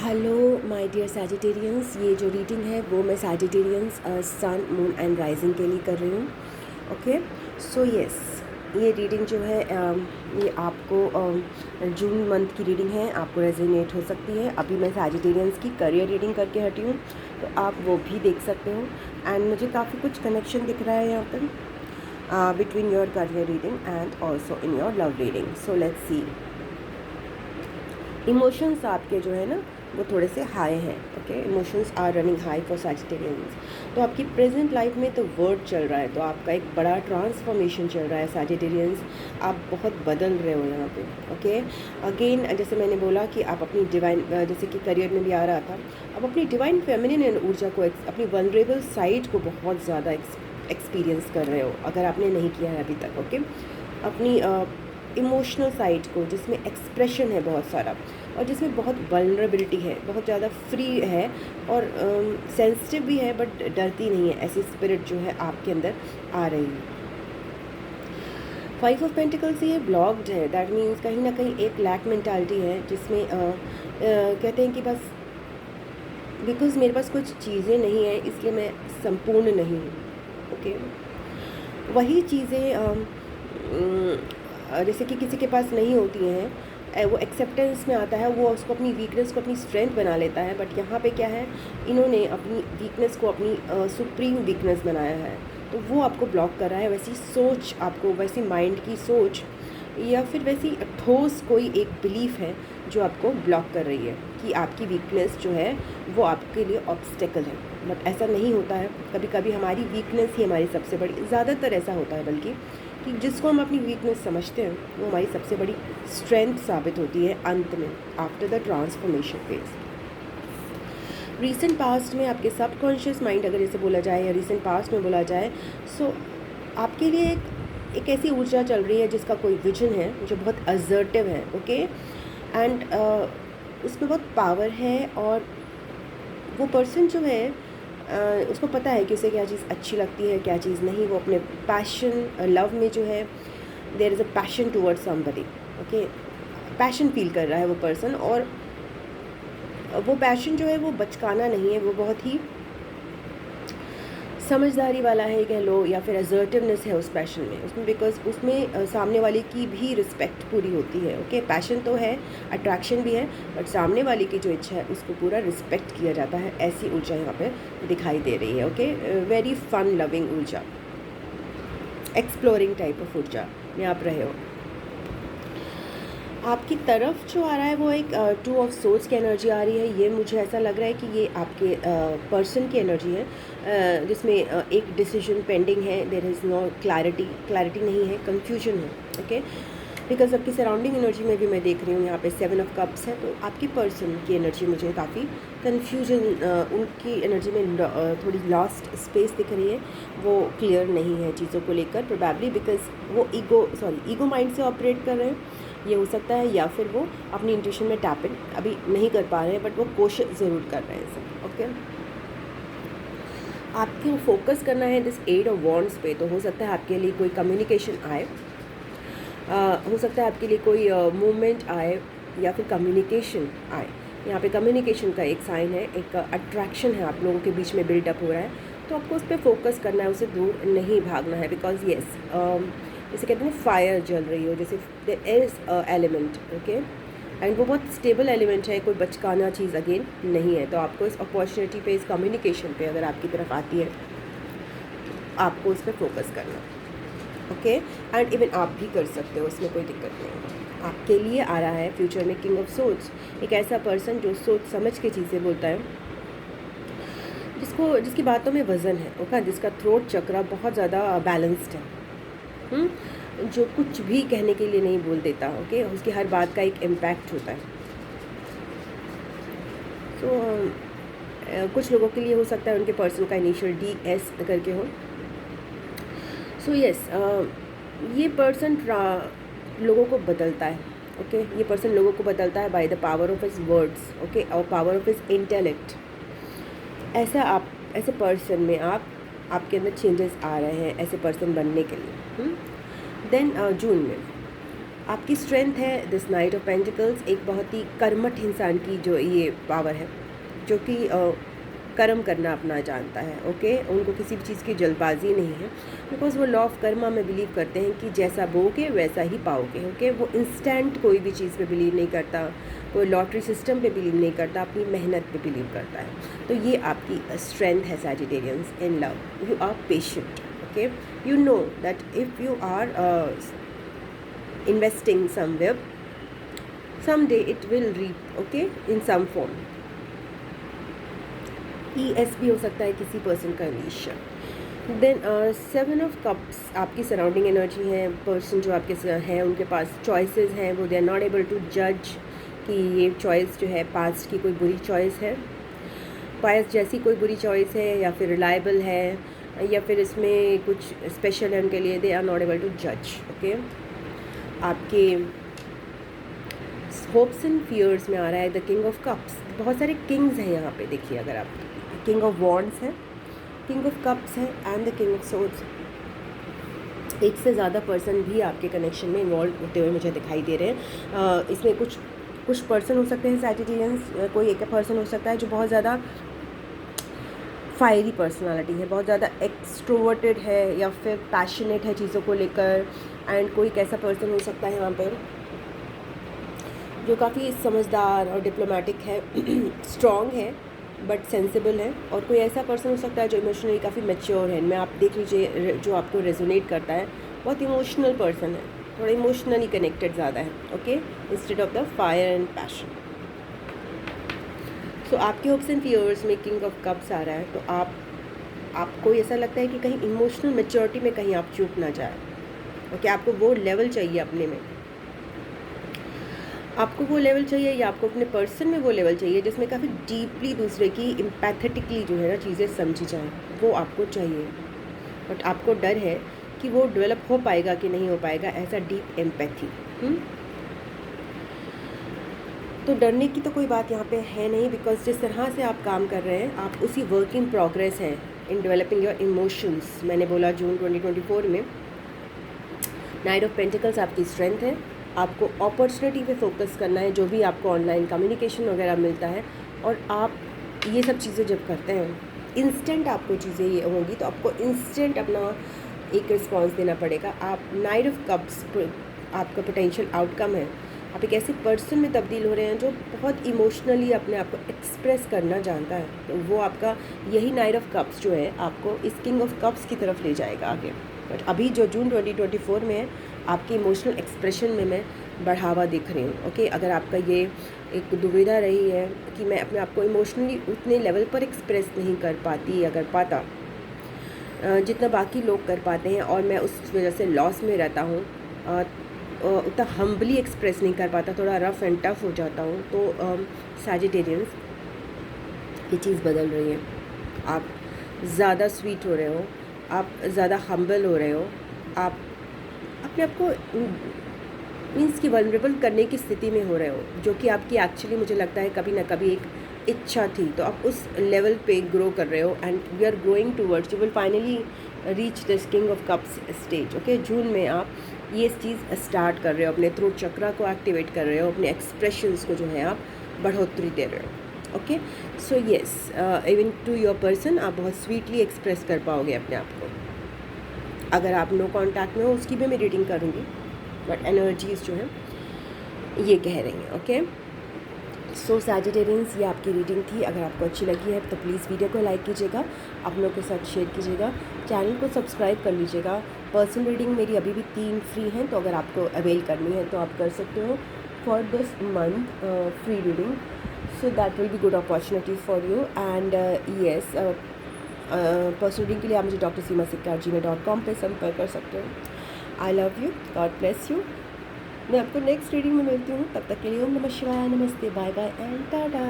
Hello my dear Sagittarians, ये जो reading है वो मैं Sagittarians sun moon and rising के लिए कर रही हूँ। ओके, सो यस, ये रीडिंग जो है ये आपको जून मंथ की रीडिंग है, आपको रेजोनेट हो सकती है। अभी मैं सैजिटेरियंस की करियर रीडिंग करके हटी हूँ, तो आप वो भी देख सकते हो। एंड मुझे काफ़ी कुछ कनेक्शन दिख रहा है यहाँ पर between your career reading and also in your love reading. So let's see. Emotions आपके जो है ना वो थोड़े से हाई हैं। Okay, emotions are running high for Sagittarians. तो आपकी प्रेजेंट लाइफ में तो वर्ड चल रहा है, तो आपका एक बड़ा ट्रांसफॉर्मेशन चल रहा है सैजिटेरियंस। आप बहुत बदल रहे हो यहाँ पे। ओके, अगेन जैसे मैंने बोला कि आप अपनी डिवाइन, जैसे कि करियर में भी आ रहा था, आप अपनी डिवाइन फेमिनिन ऊर्जा को, अपनी वनरेबल साइड को बहुत ज़्यादा एक्सपीरियंस कर रहे हो अगर आपने नहीं किया है अभी तक। ओके, अपनी इमोशनल साइड को, जिसमें एक्सप्रेशन है बहुत सारा और जिसमें बहुत वल्नरेबिलिटी है, बहुत ज़्यादा फ्री है और सेंसिटिव भी है, बट डरती नहीं है, ऐसी स्पिरिट जो है आपके अंदर आ रही है। 5 ऑफ पेंटिकल्स ये ब्लॉक्ड है, दैट मीन्स कहीं ना कहीं एक लैक मेंटालिटी है, जिसमें कहते हैं कि बस बिकॉज मेरे पास कुछ चीज़ें नहीं हैं इसलिए मैं संपूर्ण नहीं हूँ। ओके, वही चीज़ें जैसे कि किसी के पास नहीं होती हैं, वो एक्सेप्टेंस में आता है, वो उसको अपनी वीकनेस को अपनी स्ट्रेंथ बना लेता है। बट यहाँ पे क्या है, इन्होंने अपनी वीकनेस को अपनी सुप्रीम वीकनेस बनाया है, तो वो आपको ब्लॉक कर रहा है। वैसी सोच आपको, वैसी माइंड की सोच या फिर वैसी ठोस कोई एक बिलीफ है जो आपको ब्लॉक कर रही है कि आपकी वीकनेस जो है वो आपके लिए ऑब्स्टेकल है। बट ऐसा नहीं होता है, कभी कभी हमारी वीकनेस ही हमारी सबसे बड़ी, ज़्यादातर ऐसा होता है बल्कि, कि जिसको हम अपनी वीकनेस समझते हैं वो हमारी सबसे बड़ी स्ट्रेंथ साबित होती है अंत में, after the transformation phase. Recent past में आपके सबकॉन्शियस माइंड, अगर इसे बोला जाए या रीसेंट पास्ट में बोला जाए, सो आपके लिए एक ऐसी ऊर्जा चल रही है जिसका कोई विजन है जो बहुत असर्टिव है। ओके, एंड उसमें बहुत पावर है और वो पर्सन जो है उसको पता है कि उसे क्या चीज़ अच्छी लगती है, क्या चीज़ नहीं। वो अपने पैशन, लव में जो है, there is a passion towards somebody. Okay, passion feel कर रहा है वो पर्सन, और वो पैशन जो है वो बचकाना नहीं है, वो बहुत ही समझदारी वाला है कह लो, या फिर असर्टिवनेस है उस पैशन में, उसमें बिकॉज उसमें सामने वाले की भी रिस्पेक्ट पूरी होती है। ओके, पैशन तो है, अट्रैक्शन भी है, बट सामने वाले की जो इच्छा है उसको पूरा रिस्पेक्ट किया जाता है। ऐसी ऊर्जा यहाँ पे दिखाई दे रही है। ओके, वेरी फन लविंग ऊर्जा, एक्सप्लोरिंग टाइप ऑफ ऊर्जा में आप रहे हो। आपकी तरफ जो आ रहा है वो एक 2 ऑफ सोर्स की एनर्जी आ रही है। ये मुझे ऐसा लग रहा है कि ये आपके पर्सन की एनर्जी है, जिसमें एक डिसीजन पेंडिंग है, देयर इज़ नो क्लैरिटी नहीं है, कंफ्यूजन है। ओके, बिकॉज आपकी सराउंडिंग एनर्जी में भी मैं देख रही हूँ यहाँ पे 7 ऑफ कप्स है, तो आपकी पर्सन की एनर्जी मुझे काफ़ी कन्फ्यूजन, उनकी एनर्जी में थोड़ी लॉस्ट स्पेस दिख रही है, वो क्लियर नहीं है चीज़ों को लेकर, प्रोबेबली बिकॉज वो ईगो माइंड से ऑपरेट कर रहे हैं, ये हो सकता है, या फिर वो अपनी इंट्यूशन में टैप इन अभी नहीं कर पा रहे हैं, बट वो कोशिश ज़रूर कर रहे हैं सब। ओके, आपको फोकस करना है दिस 8 ऑफ वॉन्ड्स पे, तो हो सकता है आपके लिए कोई कम्युनिकेशन आए, हो सकता है आपके लिए कोई मूवमेंट आए या फिर कम्युनिकेशन आए। यहाँ पे कम्युनिकेशन का एक साइन है, एक अट्रैक्शन है आप लोगों के बीच में बिल्डअप हो रहा है, तो आपको उस पर फोकस करना है, उसे दूर नहीं भागना है। बिकॉज येस, जैसे कहते हैं फायर जल रही हो, जैसे there is element. Okay, and वो बहुत स्टेबल एलिमेंट है, कोई बचकाना चीज़ अगेन नहीं है। तो आपको इस अपॉर्चुनिटी पे, इस कम्युनिकेशन पे अगर आपकी तरफ आती है, आपको उस पर फोकस करना। ओके, एंड इवन आप भी कर सकते हो, उसमें कोई दिक्कत नहीं है। आपके लिए आ रहा है फ्यूचर में किंग ऑफ सोर्स, एक ऐसा पर्सन जो सोच समझ के चीज़ें बोलता है, जिसकी बातों में वज़न है। ओके, जिसका थ्रोट चक्र बहुत ज़्यादा बैलेंस्ड है, जो कुछ भी कहने के लिए नहीं बोल देता। ओके, उसकी हर बात का एक इम्पैक्ट होता है। सो कुछ लोगों के लिए हो सकता है उनके पर्सन का इनिशियल DS करके हो। सो यस, ये पर्सन लोगों को बदलता है। ओके, ये पर्सन लोगों को बदलता है by the power of his words. Okay, और पावर ऑफ हिज इंटेलेक्ट। ऐसे पर्सन में आपके अंदर चेंजेस आ रहे हैं, ऐसे पर्सन बनने के लिए। देन जून में आपकी स्ट्रेंथ है दिस नाइट ऑफ पेंटिकल्स, एक बहुत ही कर्मठ इंसान की जो ये पावर है, जो कि कर्म करना अपना जानता है। ओके, उनको किसी भी चीज़ की जल्दबाजी नहीं है, बिकॉज वो लॉ ऑफ कर्मा में बिलीव करते हैं कि जैसा बोगे वैसा ही पाओगे। ओके, वो इंस्टेंट कोई भी चीज़ पे बिलीव नहीं करता, कोई लॉटरी सिस्टम पे बिलीव नहीं करता, अपनी मेहनत पे बिलीव करता है। तो ये आपकी स्ट्रेंथ है Sagittarians in love. You are patient. Okay, you know that if you are investing somewhere, someday it will reap, okay, in some form। ES भी हो सकता है किसी पर्सन का इनिशियल। देन 7 ऑफ कप्स आपकी सराउंडिंग एनर्जी है। Person जो आपके हैं उनके पास चॉइसेस हैं, वो they are not able to जज कि ये चॉइस जो है पास्ट की कोई बुरी चॉइस है, पास्ट जैसी कोई बुरी चॉइस है, या फिर रिलायबल है, या फिर इसमें कुछ स्पेशल है उनके लिए। They are not able to जज। ओके, आपके होप्स एंड फियर्स में आ रहा है द किंग ऑफ कप्स। बहुत सारे किंग्स हैं यहाँ पे, देखिए अगर आप, किंग ऑफ वॉन्ड्स है, किंग ऑफ कप्स है and the king of swords. एक से ज़्यादा पर्सन भी आपके कनेक्शन में इन्वॉल्व होते हुए मुझे दिखाई दे रहे हैं। इसमें कुछ पर्सन हो सकते हैं सैजिटेरियंस, कोई एक पर्सन हो सकता है जो बहुत ज़्यादा फायरी पर्सनालिटी है, बहुत ज़्यादा एक्सट्रोवर्टेड है या फिर पैशनेट है चीज़ों को लेकर। एंड कोई एक ऐसा पर्सन हो सकता है यहाँ पर जो काफ़ी समझदार और डिप्लोमेटिक है, स्ट्रॉन्ग है बट सेंसिबल है। और कोई ऐसा पर्सन हो सकता है जो इमोशनली काफ़ी मैच्योर है। इनमें आप देख लीजिए जो आपको रेजोनेट करता है, बहुत इमोशनल पर्सन है, थोड़ा इमोशनली कनेक्टेड ज़्यादा है। Okay, instead of the fire and passion. So आपके होप्स एंड फियर्स में किंग ऑफ कप्स आ रहा है, तो आपको ऐसा लगता है कि कहीं इमोशनल मैच्योरिटी में कहीं आप चूक ना जाए। ओके, आपको वो लेवल चाहिए अपने में, आपको वो लेवल चाहिए, या आपको अपने पर्सन में वो लेवल चाहिए जिसमें काफ़ी डीपली दूसरे की एम्पैथेटिकली जो है ना चीज़ें समझी जाएँ, वो आपको चाहिए। बट आपको डर है कि वो डेवलप हो पाएगा कि नहीं हो पाएगा, ऐसा डीप एम्पैथी। तो डरने की तो कोई बात यहाँ पे है नहीं, बिकॉज जिस तरह से आप काम कर रहे हैं आप उसी वर्क इन प्रोग्रेस हैं इन डेवलपिंग योर इमोशंस। मैंने बोला जून 2024 में नाइट ऑफ पेंटिकल्स आपकी स्ट्रेंथ है। आपको अपॉर्चुनिटी पे फोकस करना है, जो भी आपको ऑनलाइन कम्युनिकेशन वगैरह मिलता है। और आप ये सब चीज़ें जब करते हैं, इंस्टेंट आपको चीज़ें ये होंगी तो आपको इंस्टेंट अपना एक रिस्पॉन्स देना पड़ेगा। आप नाइट ऑफ कप्स आपका पोटेंशियल आउटकम है, आप एक ऐसे पर्सन में तब्दील हो रहे हैं जो बहुत इमोशनली अपने आप को एक्सप्रेस करना जानता है। तो वो आपका यही नाइट ऑफ कप्स जो है आपको इस किंग ऑफ कप्स की तरफ ले जाएगा आगे। बट अभी जो जून 2024 में है, आपके इमोशनल एक्सप्रेशन में मैं बढ़ावा देख रही हूँ। ओके, अगर आपका ये एक दुविधा रही है कि मैं अपने आप को इमोशनली उतने लेवल पर एक्सप्रेस नहीं कर पाती या कर पाता जितना बाकी लोग कर पाते हैं, और मैं उस वजह से लॉस में रहता हूँ, उतना हम्बली एक्सप्रेस नहीं कर पाता, थोड़ा रफ़ एंड टफ हो जाता हूँ, तो सैजिटेरियंस ये चीज़ बदल रही है। आप ज़्यादा स्वीट हो रहे हो, आप ज़्यादा हम्बल हो रहे हो, आप अपने आप को मीन्स कि वल्नरेबल करने की स्थिति में हो रहे हो, जो कि आपकी एक्चुअली मुझे लगता है कभी ना कभी एक इच्छा थी। तो आप उस लेवल पे ग्रो कर रहे हो and we are growing towards, you will finally reach this king of cups stage. Okay, June में आप ये चीज़ स्टार्ट कर रहे हो, अपने थ्रोट चक्रा को एक्टिवेट कर रहे हो, अपने एक्सप्रेशंस को जो है आप बढ़ोतरी दे रहे हो। Okay, so yes, even to your person आप बहुत स्वीटली एक्सप्रेस कर पाओगे अपने आप को। अगर आप नो कॉन्टैक्ट में हो उसकी भी मैं रीडिंग करूँगी, बट एनर्जीज़ जो है ये कह रही हैं। ओके, सो सैजिटेरियंस, ये आपकी रीडिंग थी। अगर आपको अच्छी लगी है तो प्लीज़ वीडियो को लाइक कीजिएगा, आप लोगों के साथ शेयर कीजिएगा, चैनल को सब्सक्राइब कर लीजिएगा। पर्सनल रीडिंग मेरी अभी भी 3 फ्री हैं, तो अगर आपको अवेल करनी है तो आप कर सकते हो for this month free reading, so that will be good opportunity for you. And yes, personal reading के लिए आप मुझे drseema@gmail.com पे संपर्क कर सकते हो। I love you, God bless you. मैं आपको नेक्स्ट रीडिंग में मिलती हूँ, तब तक के लिए ओम नमः शिवाय, नमस्ते, बाय बाय एंड टाटा।